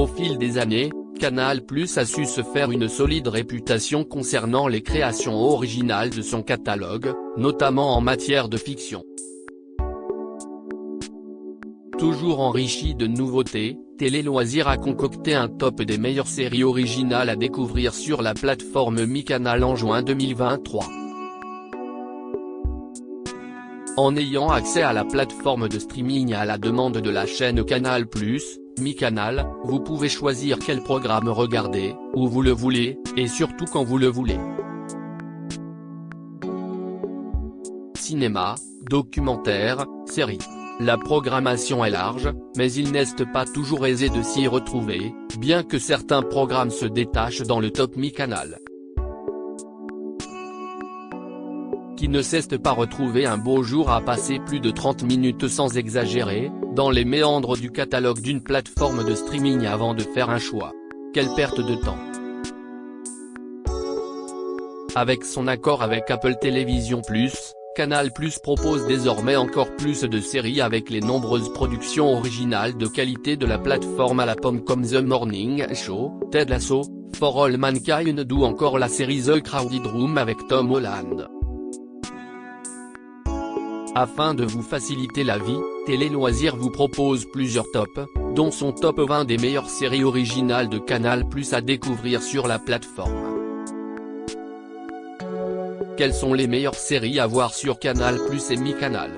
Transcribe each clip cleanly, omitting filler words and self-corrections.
Au fil des années, Canal+ a su se faire une solide réputation concernant les créations originales de son catalogue, notamment en matière de fiction. Toujours enrichi de nouveautés, Télé Loisirs a concocté un top des meilleures séries originales à découvrir sur la plateforme MyCanal en juin 2023. En ayant accès à la plateforme de streaming à la demande de la chaîne Canal+, MyCanal, vous pouvez choisir quel programme regarder, où vous le voulez, et surtout quand vous le voulez. Cinéma, documentaires, séries. La programmation est large, mais il n'est pas toujours aisé de s'y retrouver, bien que certains programmes se détachent dans le top MyCanal. Qui ne cesse pas retrouver un beau jour à passer plus de 30 minutes sans exagérer, dans les méandres du catalogue d'une plateforme de streaming avant de faire un choix. Quelle perte de temps! Avec son accord avec Apple TV+, Canal+ propose désormais encore plus de séries avec les nombreuses productions originales de qualité de la plateforme à la pomme comme The Morning Show, Ted Lasso, For All Mankind ou encore la série The Crowded Room avec Tom Holland. Afin de vous faciliter la vie, Télé Loisirs vous propose plusieurs tops, dont son top 20 des meilleures séries originales de Canal+ à découvrir sur la plateforme. Quelles sont les meilleures séries à voir sur Canal+ et MyCanal?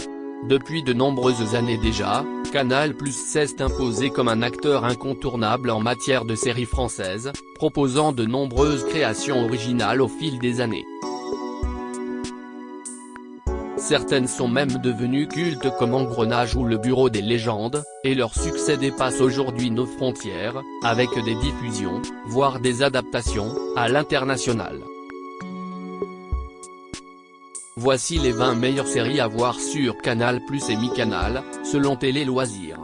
Depuis de nombreuses années déjà, Canal+ s'est imposé comme un acteur incontournable en matière de séries françaises, proposant de nombreuses créations originales au fil des années. Certaines sont même devenues cultes comme Engrenage ou Le Bureau des légendes, et leur succès dépasse aujourd'hui nos frontières, avec des diffusions, voire des adaptations, à l'international. Voici les 20 meilleures séries à voir sur Canal+ et MyCanal, selon Télé Loisirs.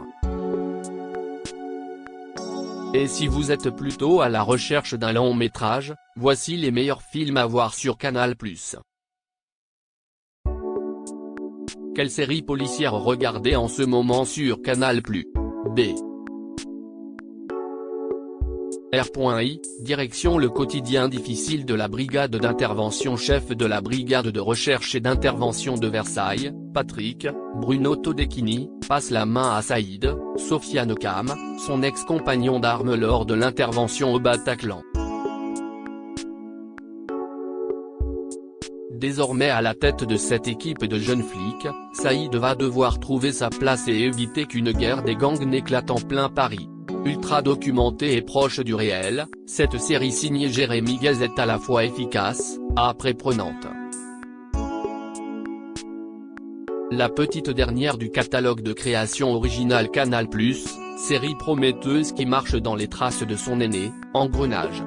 Et si vous êtes plutôt à la recherche d'un long métrage, voici les meilleurs films à voir sur Canal+. Quelle série policière regarder en ce moment sur Canal+? B. R.I, direction le quotidien difficile de la brigade d'intervention. Chef de la brigade de recherche et d'intervention de Versailles, Patrick, Bruno Todechini, passe la main à Saïd, Sofiane Kam, son ex-compagnon d'armes lors de l'intervention au Bataclan. Désormais à la tête de cette équipe de jeunes flics, Saïd va devoir trouver sa place et éviter qu'une guerre des gangs n'éclate en plein Paris. Ultra documentée et proche du réel, cette série signée Jérémy Guez est à la fois efficace, âpre et prenante. La petite dernière du catalogue de création originale Canal+, série prometteuse qui marche dans les traces de son aîné, Engrenage.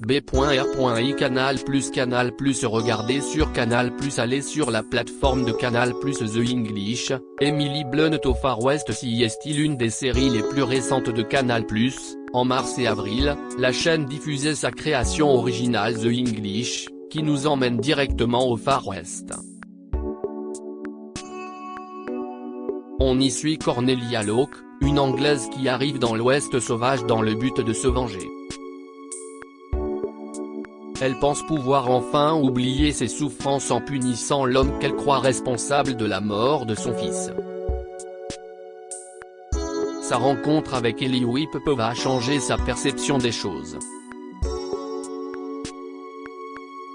B.R.I Canal+. Regardez sur Canal+. Allez sur la plateforme de Canal+. The English, Emily Blunt au Far West. Si est-il l'une des séries les plus récentes de Canal+, en mars et avril, la chaîne diffusait sa création originale The English, qui nous emmène directement au Far West. On y suit Cornelia Locke, une Anglaise qui arrive dans l'Ouest sauvage dans le but de se venger. Elle pense pouvoir enfin oublier ses souffrances en punissant l'homme qu'elle croit responsable de la mort de son fils. Sa rencontre avec Eli Whip va changer sa perception des choses.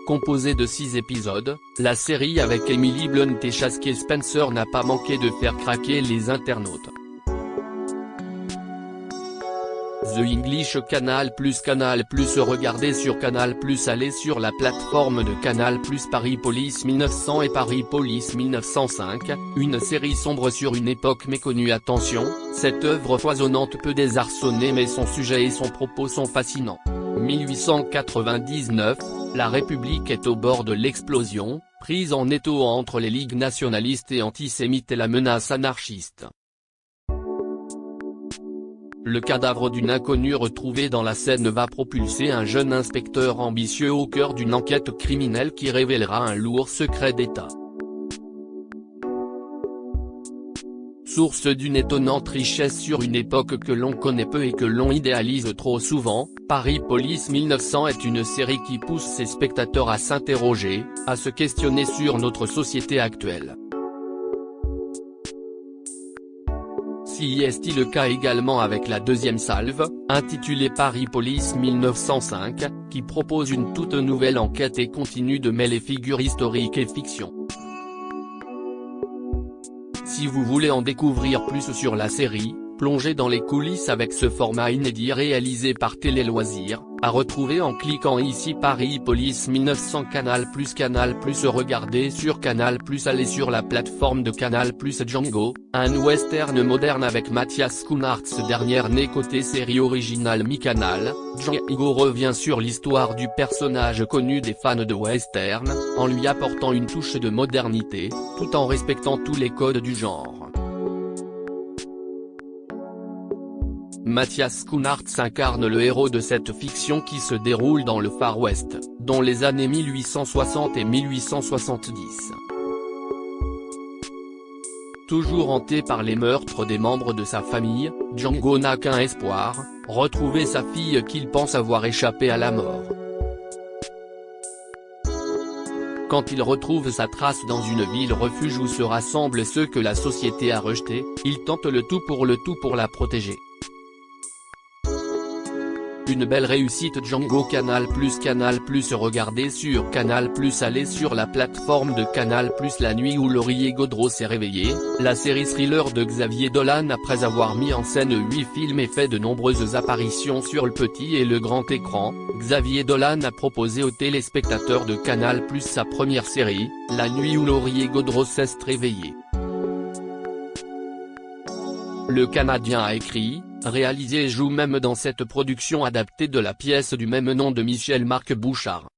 Composée de 6 épisodes, la série avec Emily Blunt et Shaskey Spencer n'a pas manqué de faire craquer les internautes. The English Canal+. Regardez sur Canal+. Allez sur la plateforme de Canal+. Paris Police 1900 et Paris Police 1905, une série sombre sur une époque méconnue. Attention, cette œuvre foisonnante peut désarçonner mais son sujet et son propos sont fascinants. 1899, la République est au bord de l'explosion, prise en étau entre les ligues nationalistes et antisémites et la menace anarchiste. Le cadavre d'une inconnue retrouvée dans la Seine va propulser un jeune inspecteur ambitieux au cœur d'une enquête criminelle qui révélera un lourd secret d'État. source d'une étonnante richesse sur une époque que l'on connaît peu et que l'on idéalise trop souvent. Paris Police 1900 est une série qui pousse ses spectateurs à s'interroger, à se questionner sur notre société actuelle. Si est-il le cas également avec la deuxième salve, intitulée Paris Police 1905, qui propose une toute nouvelle enquête et continue de mêler figures historiques et fiction. Si vous voulez en découvrir plus sur la série, plongez dans les coulisses avec ce format inédit réalisé par Télé Loisirs, à retrouver en cliquant ici. Paris Police 1900 Canal+. Regardez sur Canal+, allez sur la plateforme de Canal+. Django, un western moderne avec Mathias Schoenaerts, ce dernier né côté série originale mi-canal. Django revient sur l'histoire du personnage connu des fans de western, en lui apportant une touche de modernité, tout en respectant tous les codes du genre. Mathias Schoenaerts incarne le héros de cette fiction qui se déroule dans le Far West, dont les années 1860 et 1870. Toujours hanté par les meurtres des membres de sa famille, Django n'a qu'un espoir, retrouver sa fille qu'il pense avoir échappé à la mort. Quand il retrouve sa trace dans une ville refuge où se rassemblent ceux que la société a rejetés, il tente le tout pour la protéger. Une belle réussite. Django. Canal+. Regardez sur Canal+, allez sur la plateforme de Canal+. La nuit où Laurier Gaudreau s'est réveillé, la série thriller de Xavier Dolan. Après avoir mis en scène 8 films et fait de nombreuses apparitions sur le petit et le grand écran, Xavier Dolan a proposé aux téléspectateurs de Canal+ sa première série, La nuit où Laurier Gaudreau s'est réveillé. Le Canadien a écrit, réalisé et joue même dans cette production adaptée de la pièce du même nom de Michel-Marc Bouchard.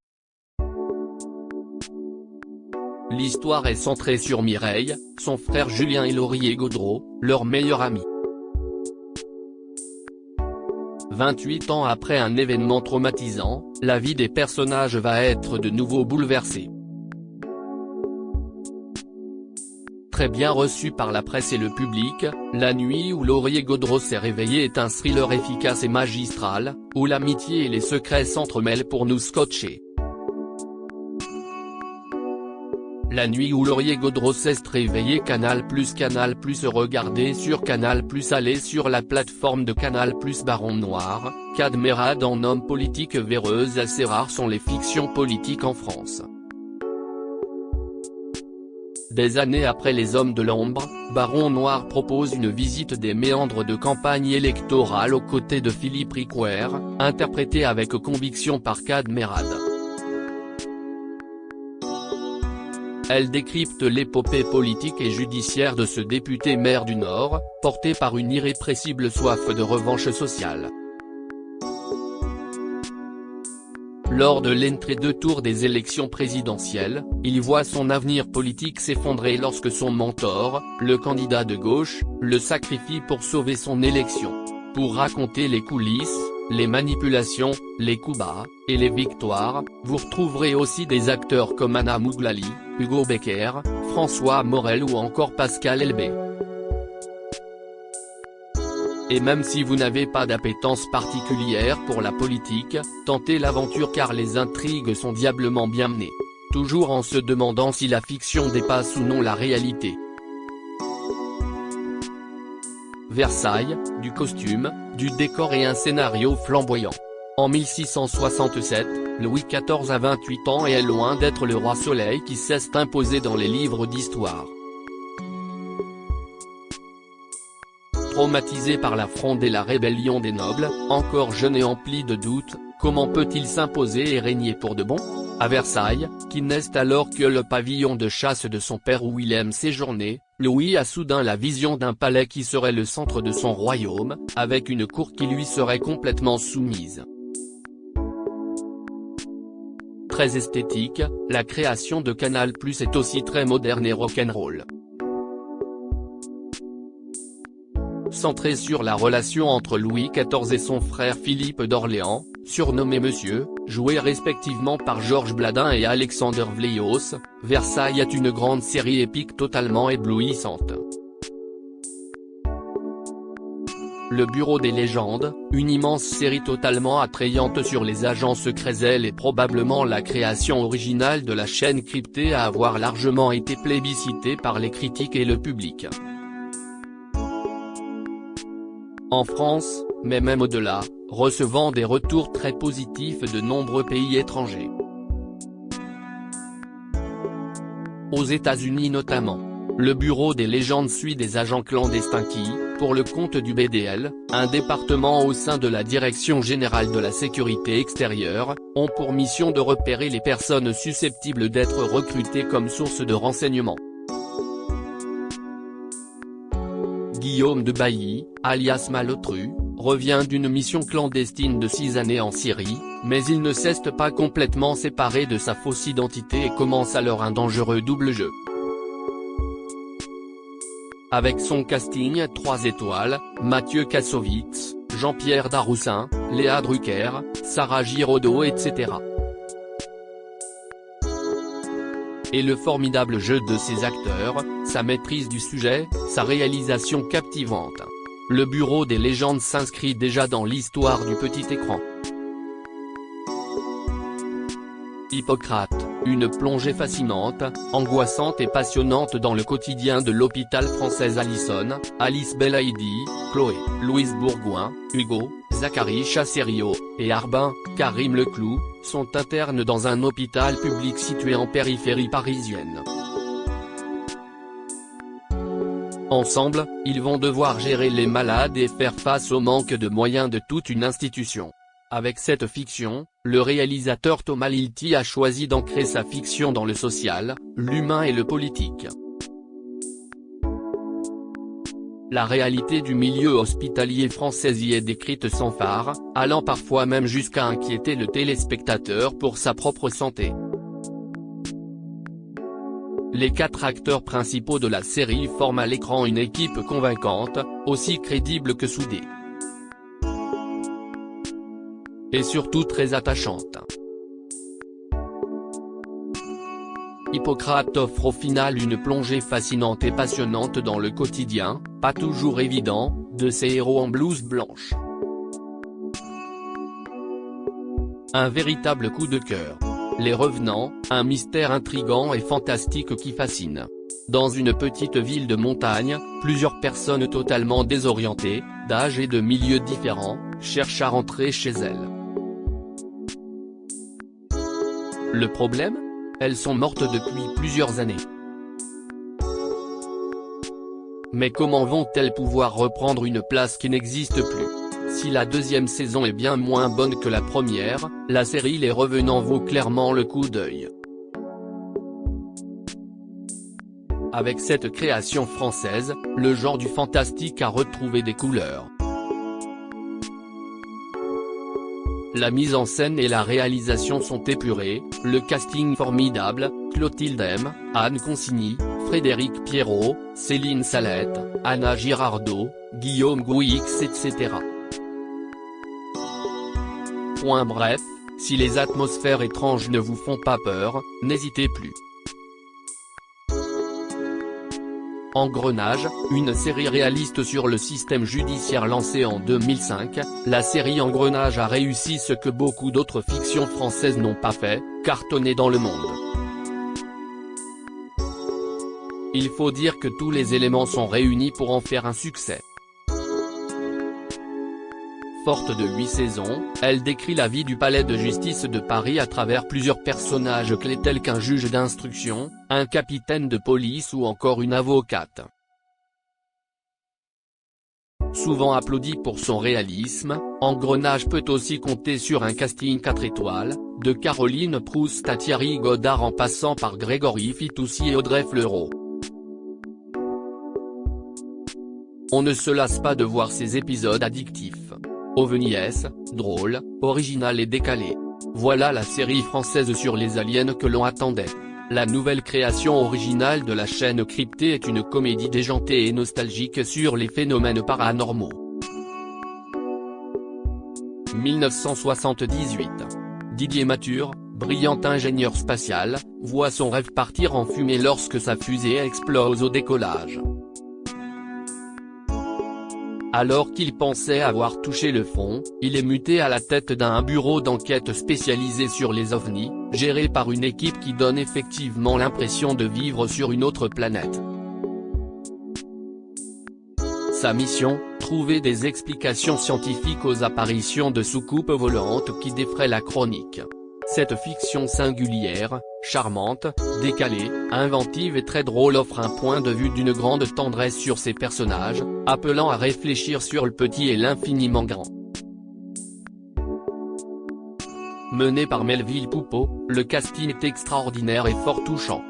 L'histoire est centrée sur Mireille, son frère Julien et Laurier Gaudreau, leur meilleur ami. 28 ans après un événement traumatisant, la vie des personnages va être de nouveau bouleversée. Très bien reçu par la presse et le public, La nuit où Laurier Gaudreau s'est réveillé est un thriller efficace et magistral, où l'amitié et les secrets s'entremêlent pour nous scotcher. La nuit où Laurier Gaudreau s'est réveillé. Canal+. Regardez sur Canal+, allez sur la plateforme de Canal+. Baron Noir, Kad Merad en homme politique véreuse. Assez rares sont les fictions politiques en France. Des années après Les Hommes de l'Ombre, Baron Noir propose une visite des méandres de campagne électorale aux côtés de Philippe Ricoeur, interprété avec conviction par Kad Merad. Elle décrypte l'épopée politique et judiciaire de ce député maire du Nord, porté par une irrépressible soif de revanche sociale. Lors de l'entre-deux tours des élections présidentielles, il voit son avenir politique s'effondrer lorsque son mentor, le candidat de gauche, le sacrifie pour sauver son élection. Pour raconter les coulisses, les manipulations, les coups bas, et les victoires, vous retrouverez aussi des acteurs comme Anna Mouglali, Hugo Becker, François Morel ou encore Pascal Elbé. Et même si vous n'avez pas d'appétence particulière pour la politique, tentez l'aventure car les intrigues sont diablement bien menées. Toujours en se demandant si la fiction dépasse ou non la réalité. Versailles, du costume, du décor et un scénario flamboyant. En 1667, Louis XIV a 28 ans et est loin d'être le roi Soleil qui s'est imposé dans les livres d'histoire. Traumatisé par la Fronde et la rébellion des nobles, encore jeune et empli de doutes, comment peut-il s'imposer et régner pour de bon ? À Versailles, qui n'est alors que le pavillon de chasse de son père où il aime séjourner, Louis a soudain la vision d'un palais qui serait le centre de son royaume, avec une cour qui lui serait complètement soumise. Très esthétique, la création de Canal+ est aussi très moderne et rock'n'roll. Centré sur la relation entre Louis XIV et son frère Philippe d'Orléans, surnommé Monsieur, joué respectivement par Georges Bladin et Alexander Vleios, Versailles est une grande série épique totalement éblouissante. Le Bureau des légendes, une immense série totalement attrayante sur les agents secrets. Elle est probablement la création originale de la chaîne cryptée à avoir largement été plébiscitée par les critiques et le public. En France, mais même au-delà, recevant des retours très positifs de nombreux pays étrangers. Aux États-Unis notamment, le Bureau des légendes suit des agents clandestins qui, pour le compte du BDL, un département au sein de la Direction générale de la sécurité extérieure, ont pour mission de repérer les personnes susceptibles d'être recrutées comme source de renseignement. Guillaume de Bailly, alias Malotru, revient d'une mission clandestine de 6 années en Syrie, mais il ne s'est pas complètement séparé de sa fausse identité et commence alors un dangereux double jeu. Avec son casting 3 étoiles, Mathieu Kassovitz, Jean-Pierre Daroussin, Léa Drucker, Sarah Giraudot etc. Et le formidable jeu de ses acteurs, sa maîtrise du sujet, sa réalisation captivante. Le Bureau des légendes s'inscrit déjà dans l'histoire du petit écran. Hippocrate, une plongée fascinante, angoissante et passionnante dans le quotidien de l'hôpital français. Alison, Alice Belaïdi, Chloé, Louise Bourgoin, Hugo, Zachary Chasserio, et Arbin, Karim Leclou, sont internes dans un hôpital public situé en périphérie parisienne. Ensemble, ils vont devoir gérer les malades et faire face au manque de moyens de toute une institution. Avec cette fiction, le réalisateur Thomas Lilti a choisi d'ancrer sa fiction dans le social, l'humain et le politique. La réalité du milieu hospitalier français y est décrite sans phare, allant parfois même jusqu'à inquiéter le téléspectateur pour sa propre santé. Les 4 acteurs principaux de la série forment à l'écran une équipe convaincante, aussi crédible que soudée. Et surtout très attachante. Hippocrate offre au final une plongée fascinante et passionnante dans le quotidien, pas toujours évident, de ces héros en blouse blanche. Un véritable coup de cœur. Les Revenants, un mystère intrigant et fantastique qui fascine. Dans une petite ville de montagne, plusieurs personnes totalement désorientées, d'âge et de milieux différents, cherchent à rentrer chez elles. Le problème ? Elles sont mortes depuis plusieurs années. Mais comment vont-elles pouvoir reprendre une place qui n'existe plus ? Si la 2e saison est bien moins bonne que la première, la série Les Revenants vaut clairement le coup d'œil. Avec cette création française, le genre du fantastique a retrouvé des couleurs. La mise en scène et la réalisation sont épurées, le casting formidable, Clotilde M, Anne Consigny, Frédéric Pierrot, Céline Salette, Anna Girardot, Guillaume Gouix etc. Bref, si les atmosphères étranges ne vous font pas peur, n'hésitez plus. Engrenage, une série réaliste sur le système judiciaire lancée en 2005, la série Engrenage a réussi ce que beaucoup d'autres fictions françaises n'ont pas fait, cartonner dans le monde. Il faut dire que tous les éléments sont réunis pour en faire un succès. Forte de 8 saisons, elle décrit la vie du palais de justice de Paris à travers plusieurs personnages clés tels qu'un juge d'instruction, un capitaine de police ou encore une avocate. Souvent applaudi pour son réalisme, Engrenage peut aussi compter sur un casting 4 étoiles, de Caroline Proust à Thierry Godard en passant par Grégory Fitoussi et Audrey Fleurot. On ne se lasse pas de voir ces épisodes addictifs. Ovnies, drôle, original et décalé. Voilà la série française sur les aliens que l'on attendait. La nouvelle création originale de la chaîne cryptée est une comédie déjantée et nostalgique sur les phénomènes paranormaux. 1978. Didier Mathur, brillant ingénieur spatial, voit son rêve partir en fumée lorsque sa fusée explose au décollage. Alors qu'il pensait avoir touché le fond, il est muté à la tête d'un bureau d'enquête spécialisé sur les ovnis, géré par une équipe qui donne effectivement l'impression de vivre sur une autre planète. Sa mission, trouver des explications scientifiques aux apparitions de soucoupes volantes qui défraient la chronique. Cette fiction singulière, charmante, décalée, inventive et très drôle offre un point de vue d'une grande tendresse sur ses personnages, appelant à réfléchir sur le petit et l'infiniment grand. Mené par Melville Poupeau, le casting est extraordinaire et fort touchant.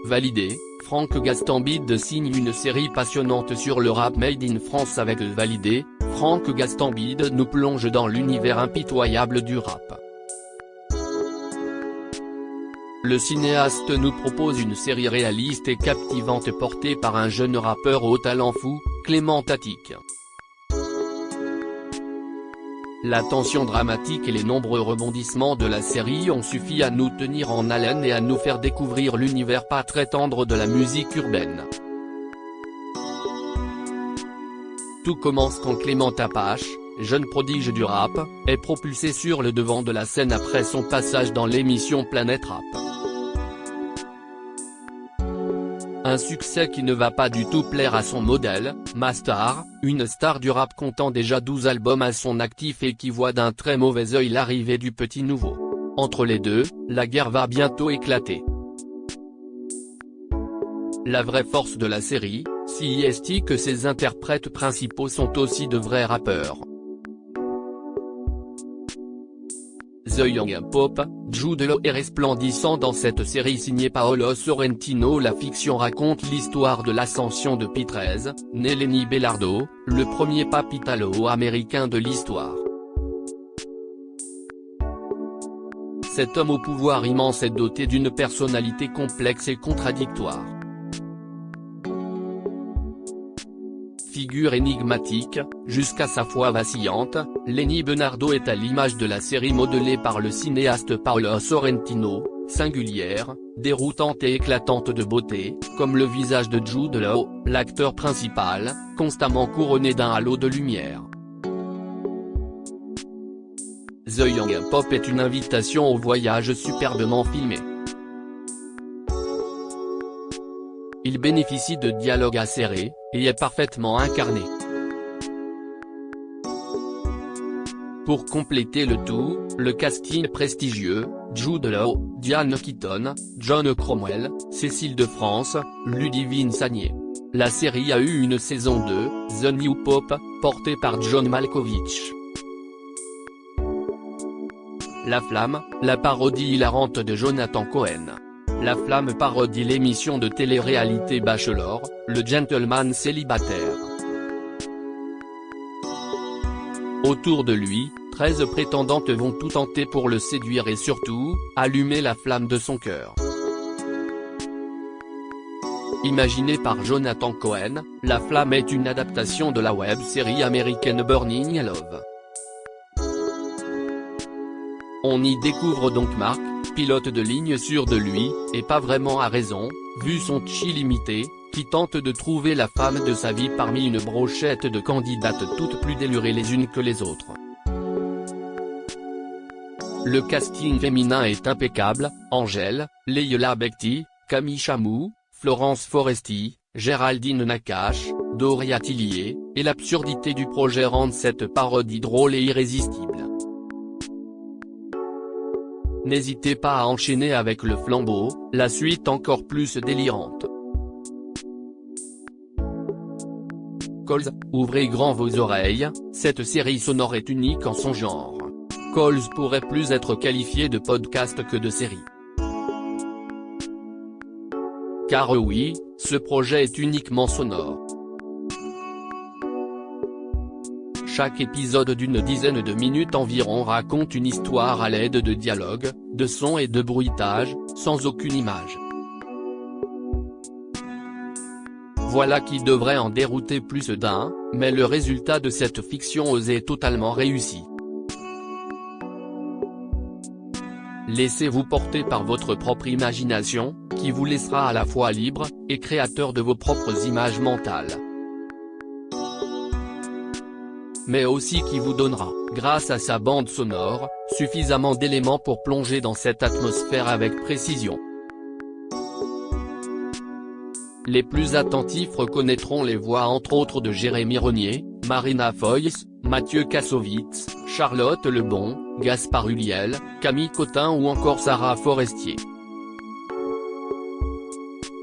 Validé, Franck Gastambide signe une série passionnante sur le rap made in France avec Validé. Franck Gastambide nous plonge dans l'univers impitoyable du rap. Le cinéaste nous propose une série réaliste et captivante portée par un jeune rappeur au talent fou, Clément Attic. La tension dramatique et les nombreux rebondissements de la série ont suffi à nous tenir en haleine et à nous faire découvrir l'univers pas très tendre de la musique urbaine. Tout commence quand Clément Apache, jeune prodige du rap, est propulsé sur le devant de la scène après son passage dans l'émission Planète Rap. Un succès qui ne va pas du tout plaire à son modèle, Mastar, une star du rap comptant déjà 12 albums à son actif et qui voit d'un très mauvais œil l'arrivée du petit nouveau. Entre les deux, la guerre va bientôt éclater. La vraie force de la série, si est que ses interprètes principaux sont aussi de vrais rappeurs. The Young Pop, Jude Law est resplendissant dans cette série signée Paolo Sorrentino. La fiction raconte l'histoire de l'ascension de P13, né Lenny Belardo, le premier pape italo-américain de l'histoire. Cet homme au pouvoir immense est doté d'une personnalité complexe et contradictoire. Figure énigmatique, jusqu'à sa foi vacillante, Lenny Belardo est à l'image de la série modelée par le cinéaste Paolo Sorrentino, singulière, déroutante et éclatante de beauté, comme le visage de Jude Law, l'acteur principal, constamment couronné d'un halo de lumière. The Young Pop est une invitation au voyage superbement filmé. Il bénéficie de dialogues acérés, et est parfaitement incarné. Pour compléter le tout, le casting prestigieux, Jude Law, Diane Keaton, John Cromwell, Cécile de France, Ludivine Sagnier. La série a eu une saison 2, The New Pop, portée par John Malkovich. La Flamme, la parodie hilarante de Jonathan Cohen. La Flamme parodie l'émission de télé-réalité Bachelor, le gentleman célibataire. Autour de lui, 13 prétendantes vont tout tenter pour le séduire et surtout, allumer la flamme de son cœur. Imaginée par Jonathan Cohen, La Flamme est une adaptation de la web-série américaine Burning Love. On y découvre donc Marc, pilote de ligne sûr de lui, et pas vraiment à raison, vu son chi limité, qui tente de trouver la femme de sa vie parmi une brochette de candidates toutes plus délurées les unes que les autres. Le casting féminin est impeccable, Angèle, Leila Bekti, Camille Chamou, Florence Foresti, Géraldine Nakache, Doria Tillier, et l'absurdité du projet rendent cette parodie drôle et irrésistible. N'hésitez pas à enchaîner avec le flambeau, la suite encore plus délirante. Coles, ouvrez grand vos oreilles, cette série sonore est unique en son genre. Coles pourrait plus être qualifié de podcast que de série. Car oui, ce projet est uniquement sonore. Chaque épisode d'une dizaine de minutes environ raconte une histoire à l'aide de dialogues, de sons et de bruitages, sans aucune image. Voilà qui devrait en dérouter plus d'un, mais le résultat de cette fiction osée est totalement réussi. Laissez-vous porter par votre propre imagination, qui vous laissera à la fois libre, et créateur de vos propres images mentales. Mais aussi qui vous donnera, grâce à sa bande sonore, suffisamment d'éléments pour plonger dans cette atmosphère avec précision. Les plus attentifs reconnaîtront les voix entre autres de Jérémy Renier, Marina Foïs, Mathieu Kassovitz, Charlotte Lebon, Gaspard Ulliel, Camille Cotin ou encore Sarah Forestier.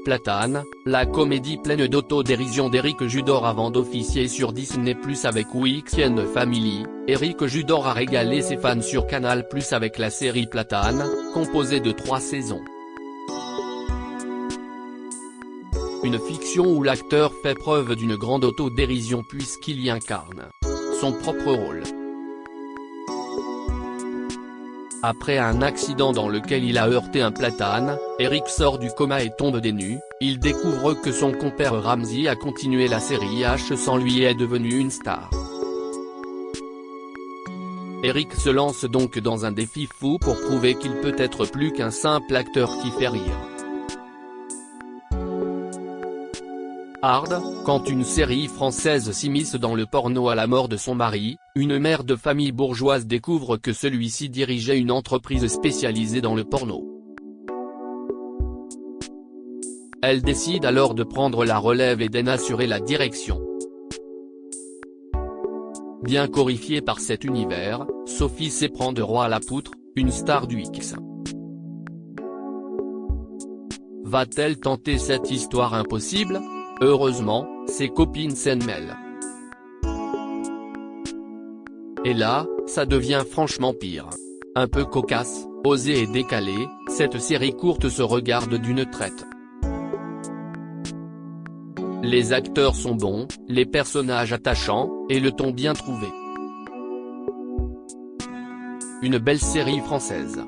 Platane, la comédie pleine d'autodérision d'Éric Judor avant d'officier sur Disney+ avec Weekend Family. Éric Judor a régalé ses fans sur Canal+ avec la série Platane, composée de 3 saisons. Une fiction où l'acteur fait preuve d'une grande autodérision puisqu'il y incarne son propre rôle. Après un accident dans lequel il a heurté un platane, Éric sort du coma et tombe des nues. Il découvre que son compère Ramzy a continué la série H sans lui et est devenu une star. Éric se lance donc dans un défi fou pour prouver qu'il peut être plus qu'un simple acteur qui fait rire. Hard, quand une série française s'immisce dans le porno à la mort de son mari, une mère de famille bourgeoise découvre que celui-ci dirigeait une entreprise spécialisée dans le porno. Elle décide alors de prendre la relève et d'en assurer la direction. Bien qu'horrifiée par cet univers, Sophie s'éprend de Roy à la poutre, une star du X. Va-t-elle tenter cette histoire impossible ? Heureusement, ses copines s'en mêlent. Et là, ça devient franchement pire. Un peu cocasse, osée et décalée, cette série courte se regarde d'une traite. Les acteurs sont bons, les personnages attachants, et le ton bien trouvé. Une belle série française.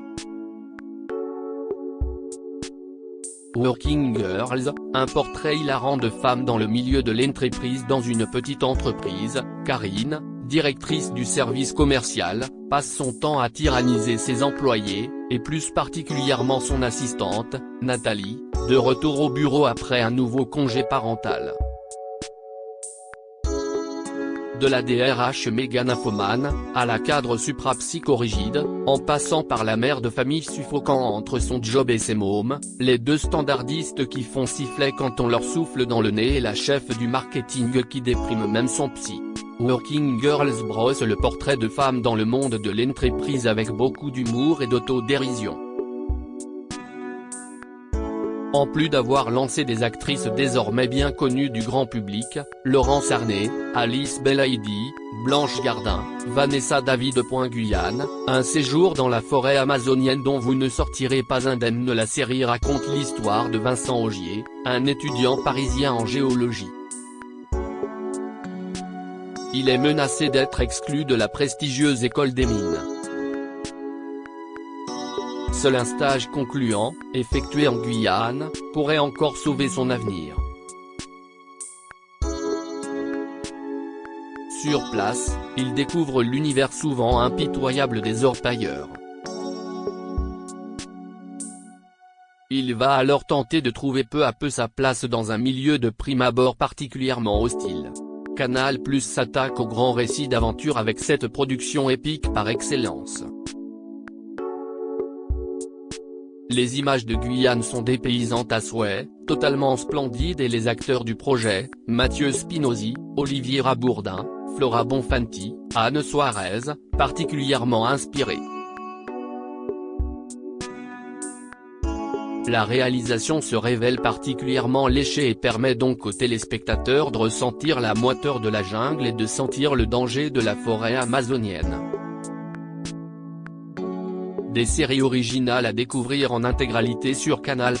Working Girls, un portrait hilarant de femmes dans le milieu de l'entreprise dans une petite entreprise. Karine, directrice du service commercial, passe son temps à tyranniser ses employés, et plus particulièrement son assistante, Nathalie, de retour au bureau après un nouveau congé parental. De la DRH méga nymphomane, à la cadre supra-psychorigide, en passant par la mère de famille suffocant entre son job et ses mômes, les deux standardistes qui font siffler quand on leur souffle dans le nez et la chef du marketing qui déprime même son psy. Working Girls brosse le portrait de femmes dans le monde de l'entreprise avec beaucoup d'humour et d'autodérision. En plus d'avoir lancé des actrices désormais bien connues du grand public, Laurence Arnay, Alice Belaïdi, Blanche Gardin, Vanessa David. Guyane, un séjour dans la forêt amazonienne dont vous ne sortirez pas indemne. La série raconte l'histoire de Vincent Augier, un étudiant parisien en géologie. Il est menacé d'être exclu de la prestigieuse école des mines. Seul un stage concluant, effectué en Guyane, pourrait encore sauver son avenir. Sur place, il découvre l'univers souvent impitoyable des orpailleurs. Il va alors tenter de trouver peu à peu sa place dans un milieu de prime abord particulièrement hostile. Canal+ s'attaque au grand récit d'aventure avec cette production épique par excellence. Les images de Guyane sont dépaysantes à souhait, totalement splendides et les acteurs du projet, Mathieu Spinozzi, Olivier Rabourdin, Flora Bonfanti, Anne Suarez, particulièrement inspirés. La réalisation se révèle particulièrement léchée et permet donc aux téléspectateurs de ressentir la moiteur de la jungle et de sentir le danger de la forêt amazonienne. Des séries originales à découvrir en intégralité sur Canal+.